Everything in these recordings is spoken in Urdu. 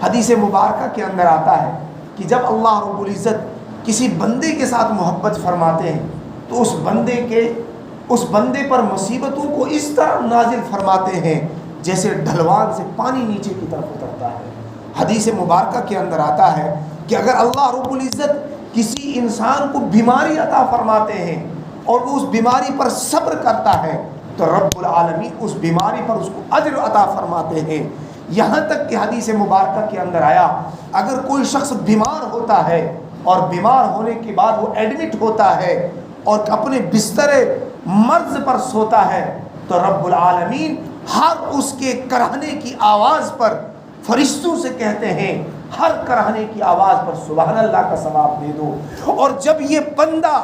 حدیث مبارکہ کے اندر آتا ہے کہ جب اللہ رب العزت کسی بندے کے ساتھ محبت فرماتے ہیں تو اس بندے پر مصیبتوں کو اس طرح نازل فرماتے ہیں جیسے ڈھلوان سے پانی نیچے کی طرف اترتا ہے۔ حدیث مبارکہ کے اندر آتا ہے کہ اگر اللہ رب العزت کسی انسان کو بیماری عطا فرماتے ہیں اور وہ اس بیماری پر صبر کرتا ہے تو رب العالمین اس بیماری پر اس کو اجر عطا فرماتے ہیں۔ یہاں تک کہ حدیث مبارکہ کے اندر آیا اگر کوئی شخص بیمار ہوتا ہے اور بیمار ہونے کے بعد وہ ایڈمٹ ہوتا ہے اور اپنے بستر مرض پر سوتا ہے تو رب العالمین ہر اس کے کراہنے کی آواز پر فرشتوں سے کہتے ہیں ہر کراہنے کی آواز پر سبحان اللہ کا ثواب دے دو۔ اور جب یہ بندہ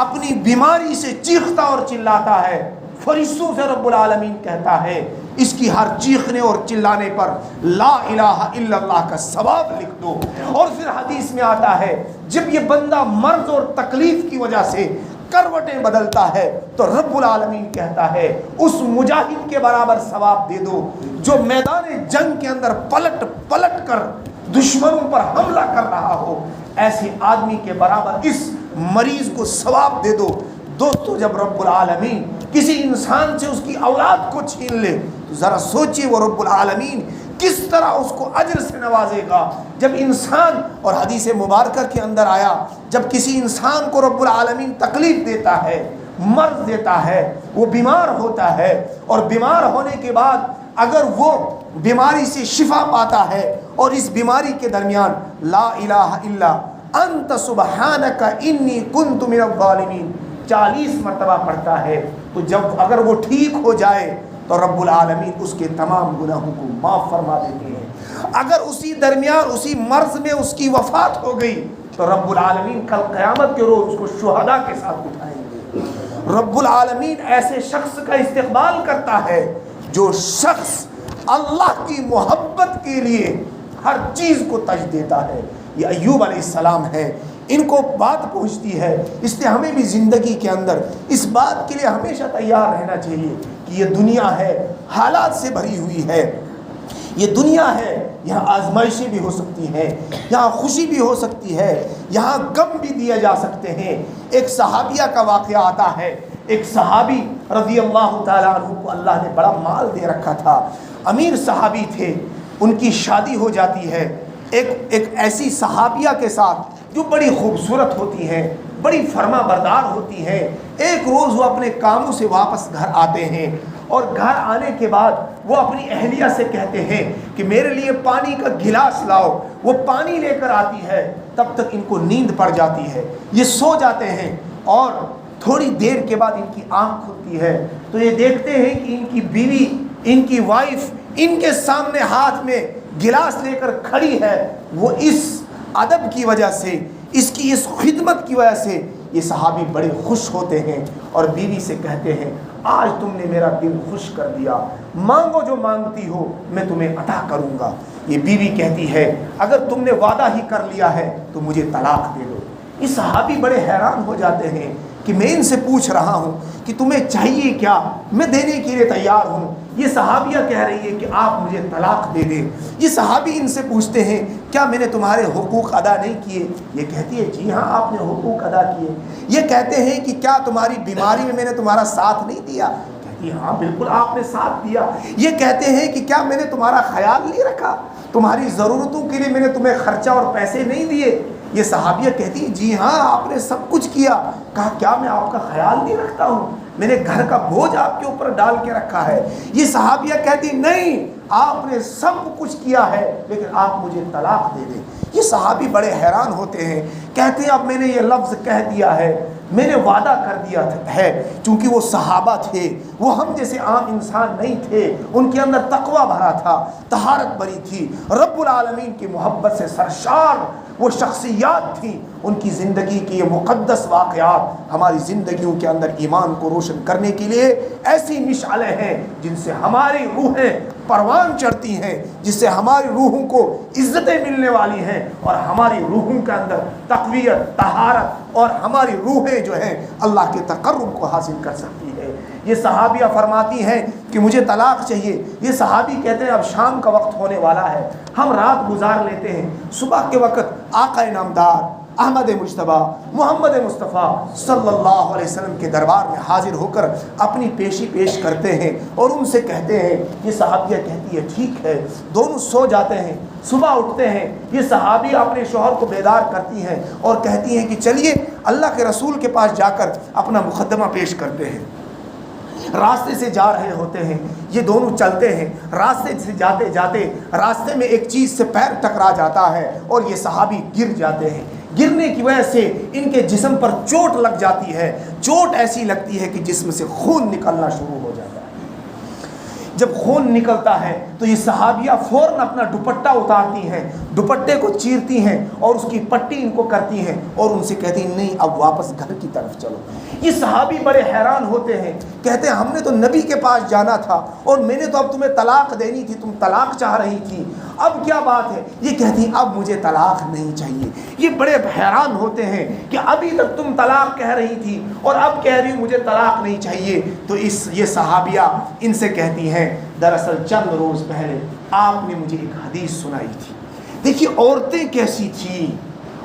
اپنی بیماری سے چیختا اور چلاتا ہے فرشتوں سے رب العالمین کہتا ہے اس کی ہر چیخنے اور چلانے پر لا الہ الا اللہ کا ثواب لکھ دو۔ اور پھر حدیث میں آتا ہے جب یہ بندہ مرض اور تکلیف کی وجہ سے کروٹیں بدلتا ہے تو رب العالمین کہتا ہے اس مجاہد کے برابر ثواب دے دو جو میدان جنگ کے اندر پلٹ پلٹ کر دشمنوں پر حملہ کر رہا ہو، ایسے آدمی کے برابر اس مریض کو ثواب دے دو۔ دوستو جب رب العالمین کسی انسان سے اس کی اولاد کو چھین لے تو ذرا سوچئے وہ رب العالمین کس طرح اس کو اجر سے نوازے گا۔ جب انسان، اور حدیث مبارکہ کے اندر آیا جب کسی انسان کو رب العالمین تکلیف دیتا ہے، مرض دیتا ہے، وہ بیمار ہوتا ہے اور بیمار ہونے کے بعد اگر وہ بیماری سے شفا پاتا ہے اور اس بیماری کے درمیان لا الہ الا انت سبحانک انی کنت من الظالمین 40 مرتبہ پڑھتا ہے تو جب اگر وہ ٹھیک ہو جائے تو رب العالمین اس کے تمام گناہوں کو معاف فرما دیتے ہیں۔ اگر اسی درمیان اسی مرض میں اس کی وفات ہو گئی تو رب العالمین کل قیامت کے روز اس کو شہداء کے ساتھ اٹھائیں گے۔ رب العالمین ایسے شخص کا استقبال کرتا ہے جو شخص اللہ کی محبت کے لیے ہر چیز کو ترجیح دیتا ہے۔ یہ ایوب علیہ السلام ہے، ان کو بات پہنچتی ہے، اس لیے ہمیں بھی زندگی کے اندر اس بات کے لیے ہمیشہ تیار رہنا چاہیے کہ یہ دنیا ہے حالات سے بھری ہوئی ہے، یہ دنیا ہے یہاں آزمائشیں بھی ہو سکتی ہیں، یہاں خوشی بھی ہو سکتی ہے، یہاں غم بھی دیے جا سکتے ہیں۔ ایک صحابیہ کا واقعہ آتا ہے، ایک صحابی رضی اللہ تعالیٰ عنہ کو اللہ نے بڑا مال دے رکھا تھا، امیر صحابی تھے، ان کی شادی ہو جاتی ہے ایک ایسی صحابیہ کے ساتھ جو بڑی خوبصورت ہوتی ہیں، بڑی فرما بردار ہوتی ہیں۔ ایک روز وہ اپنے کاموں سے واپس گھر آتے ہیں اور گھر آنے کے بعد وہ اپنی اہلیہ سے کہتے ہیں کہ میرے لیے پانی کا گلاس لاؤ۔ وہ پانی لے کر آتی ہے، تب تک ان کو نیند پڑ جاتی ہے، یہ سو جاتے ہیں اور تھوڑی دیر کے بعد ان کی آنکھ کھلتی ہے تو یہ دیکھتے ہیں کہ ان کی بیوی، ان کی وائف ان کے سامنے ہاتھ میں گلاس لے کر کھڑی ہے۔ وہ اس ادب کی وجہ سے، اس کی اس خدمت کی وجہ سے یہ صحابی بڑے خوش ہوتے ہیں اور بیوی سے کہتے ہیں آج تم نے میرا دل خوش کر دیا، مانگو جو مانگتی ہو میں تمہیں عطا کروں گا۔ یہ بیوی کہتی ہے اگر تم نے وعدہ ہی کر لیا ہے تو مجھے طلاق دے دو۔ یہ صحابی بڑے حیران ہو جاتے ہیں کہ میں ان سے پوچھ رہا ہوں کہ تمہیں چاہیے کیا، میں دینے کے لیے تیار ہوں۔ یہ صحابیہ کہہ رہی ہے کہ آپ مجھے طلاق دے دیں۔ یہ صحابی ان سے پوچھتے ہیں کیا میں نے تمہارے حقوق ادا نہیں کیے؟ یہ کہتی ہے جی ہاں آپ نے حقوق ادا کیے۔ یہ کہتے ہیں کہ کیا تمہاری بیماری میں نے تمہارا ساتھ نہیں دیا؟ کہتی ہے ہاں بالکل آپ نے ساتھ دیا۔ یہ کہتے ہیں کہ کیا میں نے تمہارا خیال نہیں رکھا، تمہاری ضرورتوں کے لیے میں نے تمہیں خرچہ اور پیسے نہیں دیے؟ یہ صحابیہ کہتی ہے جی ہاں آپ نے سب کچھ کیا۔ کہا کیا میں آپ کا خیال نہیں رکھتا ہوں؟ میں نے گھر کا بوجھ آپ کے اوپر ڈال کے رکھا ہے۔ یہ صحابیہ کہتی نہیں آپ نے سب کچھ کیا ہے لیکن آپ مجھے طلاق دے دیں۔ یہ صحابی بڑے حیران ہوتے ہیں، کہتے ہیں اب میں نے یہ لفظ کہہ دیا ہے، میں نے وعدہ کر دیا ہے، چونکہ وہ صحابہ تھے، وہ ہم جیسے عام انسان نہیں تھے، ان کے اندر تقوی بھرا تھا، طہارت بری تھی، رب العالمین کی محبت سے سرشار وہ شخصیات تھیں۔ ان کی زندگی کے یہ مقدس واقعات ہماری زندگیوں کے اندر ایمان کو روشن کرنے کے لیے ایسی مشعلیں ہیں جن سے ہماری روحیں پروان چڑھتی ہیں، جس سے ہماری روحوں کو عزتیں ملنے والی ہیں اور ہماری روحوں کے اندر تقویت، طہارت اور ہماری روحیں جو ہیں اللہ کے تقرب کو حاصل کر سکتی ہے۔ یہ صحابیہ فرماتی ہیں کہ مجھے طلاق چاہیے. یہ صحابی کہتے ہیں اب شام کا وقت ہونے والا ہے, ہم رات گزار لیتے ہیں, صبح کے وقت آقا نامدار احمد مجتبیٰ محمد مصطفیٰ صلی اللہ علیہ وسلم کے دربار میں حاضر ہو کر اپنی پیشی پیش کرتے ہیں اور ان سے کہتے ہیں. یہ صحابیہ کہتی ہے ٹھیک ہے. دونوں سو جاتے ہیں, صبح اٹھتے ہیں. یہ صحابیہ اپنے شوہر کو بیدار کرتی ہیں اور کہتی ہیں کہ چلیے اللہ کے رسول کے پاس جا کر اپنا مقدمہ پیش کرتے ہیں. راستے سے جا رہے ہوتے ہیں, یہ دونوں چلتے ہیں. راستے سے جاتے جاتے راستے میں ایک چیز سے پیر ٹکرا جاتا ہے اور یہ صحابی گر جاتے ہیں. گرنے کی وجہ سے ان کے جسم پر چوٹ لگ جاتی ہے. چوٹ ایسی لگتی ہے کہ جسم سے خون نکلنا شروع ہو جاتا ہے. جب خون نکلتا ہے تو یہ صحابیہ فوراً اپنا دوپٹہ اتارتی ہیں, دوپٹے کو چیرتی ہیں اور اس کی پٹی ان کو کرتی ہیں اور ان سے کہتی ہیں نہیں اب واپس گھر کی طرف چلو. یہ صحابی بڑے حیران ہوتے ہیں, کہتے ہیں ہم نے تو نبی کے پاس جانا تھا اور میں نے تو اب تمہیں طلاق دینی تھی, تم طلاق چاہ رہی تھی, اب کیا بات ہے؟ یہ کہتی ہیں اب مجھے طلاق نہیں چاہیے. یہ بڑے حیران ہوتے ہیں کہ ابھی تک تم طلاق کہہ رہی تھی اور اب کہہ رہی مجھے طلاق نہیں چاہیے. تو یہ صحابیہ ان سے کہتی ہیں دراصل چند روز پہلے آپ نے مجھے ایک حدیث سنائی تھی. دیکھیے عورتیں کیسی تھیں,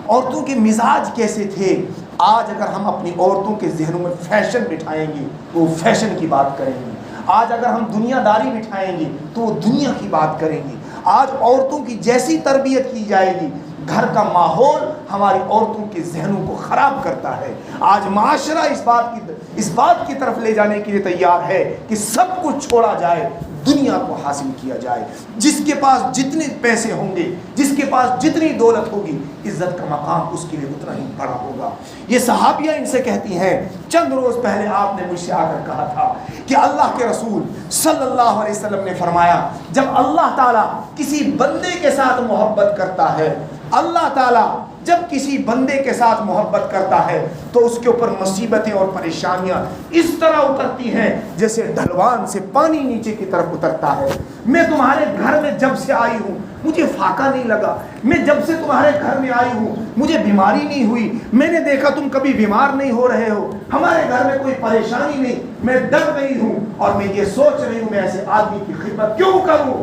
عورتوں کے مزاج کیسے تھے. آج اگر ہم اپنی عورتوں کے ذہنوں میں فیشن بٹھائیں گے تو وہ فیشن کی بات کریں گی. آج اگر ہم دنیا داری بٹھائیں گے تو وہ دنیا کی بات کریں گی. آج عورتوں کی جیسی تربیت کی جائے گی, گھر کا ماحول ہماری عورتوں کے ذہنوں کو خراب کرتا ہے. آج معاشرہ اس بات کی طرف لے جانے کے لیے تیار ہے کہ سب کچھ چھوڑا جائے, دنیا کو حاصل کیا جائے. جس کے پاس جتنے پیسے ہوں گے, جس کے پاس جتنی دولت ہوگی, عزت کا مقام اس کے لیے اتنا ہی بڑا ہوگا. یہ صحابیہ ان سے کہتی ہیں چند روز پہلے آپ نے مجھ سے آ کر کہا تھا کہ اللہ کے رسول صلی اللہ علیہ وسلم نے فرمایا جب اللہ تعالیٰ کسی بندے کے ساتھ محبت کرتا ہے, اللہ تعالیٰ جب کسی بندے کے ساتھ محبت کرتا ہے تو اس کے اوپر مصیبتیں اور پریشانیاں اس طرح اترتی ہیں جیسے ڈھلوان سے پانی نیچے کی طرف اترتا ہے. میں تمہارے گھر میں جب سے آئی ہوں مجھے فاقہ نہیں لگا. میں جب سے تمہارے گھر میں آئی ہوں مجھے بیماری نہیں ہوئی. میں نے دیکھا تم کبھی بیمار نہیں ہو رہے ہو. ہمارے گھر میں کوئی پریشانی نہیں. میں ڈر گئی ہوں اور میں یہ سوچ رہی ہوں میں ایسے آدمی کی خدمت کیوں کروں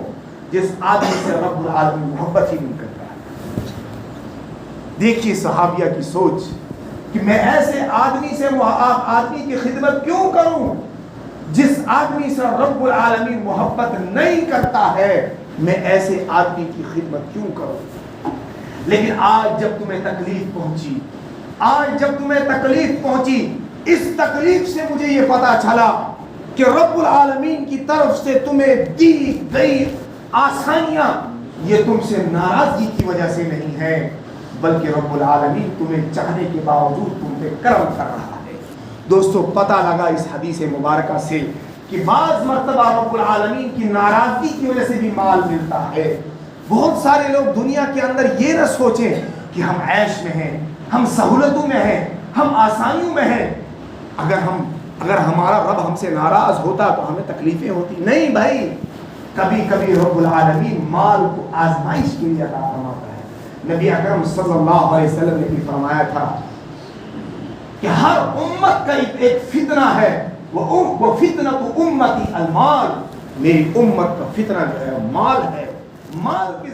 جس آدمی سے رب العالمین محبت ہی نہیں کرتا. دیکھیے صحابیہ کی سوچ کہ میں ایسے آدمی سے آدمی کی خدمت کیوں کروں جس آدمی سے رب العالمین محبت نہیں کرتا ہے. میں ایسے آدمی کی خدمت کیوں کروں. لیکن آج جب تمہیں تکلیف پہنچی, اس تکلیف سے مجھے یہ پتا چلا کہ رب العالمین کی طرف سے تمہیں دی گئی آسانیاں یہ تم سے ناراضگی کی وجہ سے نہیں ہے بلکہ رب العالمین تمہیں چاہنے کے باوجود تم پہ کرم کر رہا ہے. دوستو پتہ لگا اس حدیث مبارکہ سے کہ بعض مرتبہ رب العالمین کی ناراضگی کی وجہ سے بھی مال ملتا ہے. بہت سارے لوگ دنیا کے اندر یہ نہ سوچیں کہ ہم عیش میں ہیں, ہم سہولتوں میں ہیں, ہم آسانیوں میں ہیں. اگر ہمارا رب ہم سے ناراض ہوتا تو ہمیں تکلیفیں ہوتی. نہیں بھائی, کبھی کبھی رب العالمین مال کو آزمائش کے لیے عطا فرماتا ہے. نبی اکرم صلی اللہ علیہ وسلم نے بھی فرمایا تھا کہ ہر امت کا ایک فتنہ ہے, وہ فتنۃ امتی المال. میری امت کا فتنہ جو ہے مال ہے. مال کے